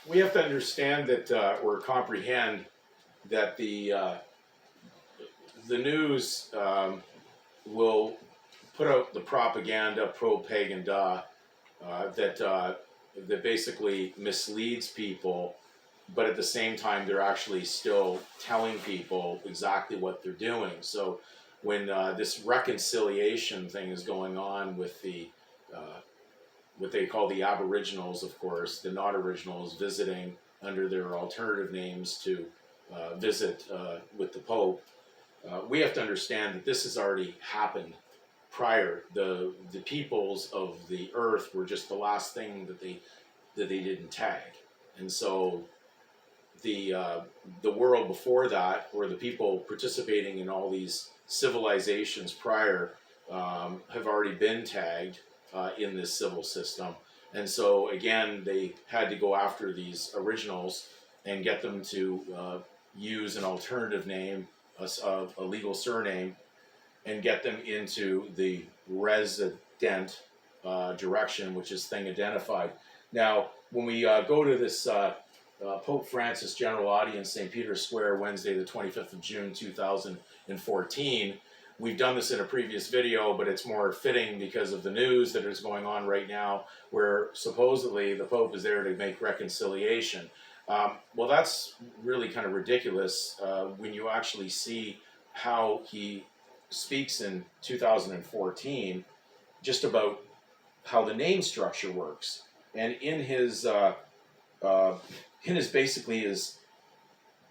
we have to understand that or comprehend that the news will put out the propaganda pro-pagan that basically misleads people, but at the same time they're actually still telling people exactly what they're doing. So when this reconciliation thing is going on with the what they call the Aboriginals, of course, the not Originals visiting under their alternative names to visit with the Pope, we have to understand that this has already happened prior. The peoples of the earth were just the last thing that they didn't tag, and so the world before that, or the people participating in all these civilizations prior, have already been tagged in this civil system. And so again, they had to go after these originals and get them to use an alternative name, a legal surname, and get them into the resident direction, which is thing identified. Now, when we go to this Pope Francis General Audience, St. Peter's Square, Wednesday, the 25th of June, 2014, we've done this in a previous video, but it's more fitting because of the news that is going on right now, where supposedly the Pope is there to make reconciliation. Well, that's really kind of ridiculous when you actually see how he speaks in 2014 just about how the name structure works. And in his basically his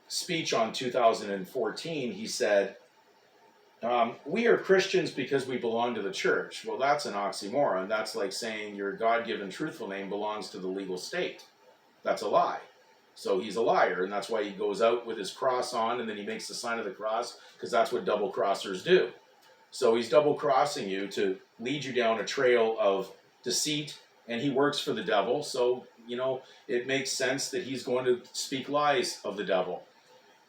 speech on 2014, he said, we are Christians because we belong to the church. Well, that's an oxymoron. That's like saying your God-given truthful name belongs to the legal state. That's a lie. So he's a liar, and that's why he goes out with his cross on, and then he makes the sign of the cross, because that's what double-crossers do. So he's double-crossing you to lead you down a trail of deceit, and he works for the devil, so, you know, it makes sense that he's going to speak lies of the devil.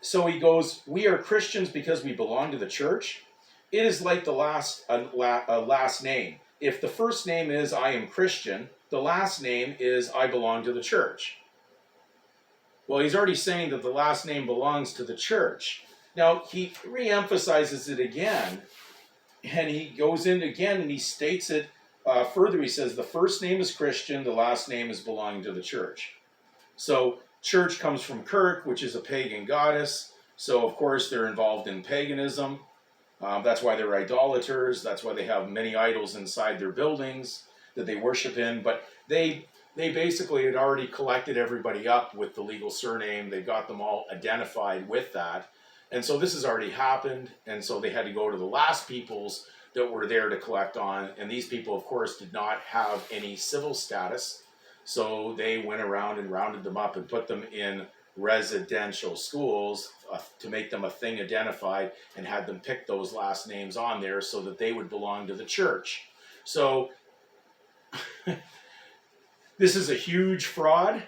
So he goes, we are Christians because we belong to the church. It is like the last name. If the first name is I am Christian, the last name is I belong to the church. Well, he's already saying that the last name belongs to the church. Now, he re-emphasizes it again, and he goes in again and he states it further. He says the first name is Christian, the last name is belonging to the church. So church comes from Kirk, which is a pagan goddess. So, of course, they're involved in paganism. That's why they're idolaters. That's why they have many idols inside their buildings that they worship in. But they basically had already collected everybody up with the legal surname. They got them all identified with that. And so this has already happened. And so they had to go to the last peoples that were there to collect on. And these people, of course, did not have any civil status. So they went around and rounded them up and put them in residential schools to make them a thing identified, and had them pick those last names on there so that they would belong to the church. So this is a huge fraud,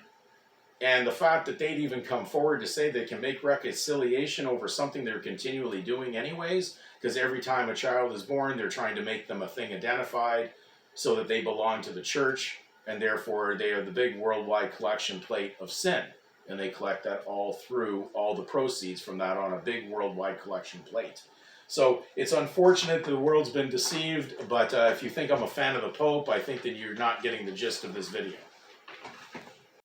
and the fact that they'd even come forward to say they can make reconciliation over something they're continually doing anyways, because every time a child is born, they're trying to make them a thing identified so that they belong to the church, and therefore they are the big worldwide collection plate of sin. And they collect that all through all the proceeds from that on a big worldwide collection plate. So it's unfortunate the world's been deceived, but if you think I'm a fan of the Pope, I think that you're not getting the gist of this video.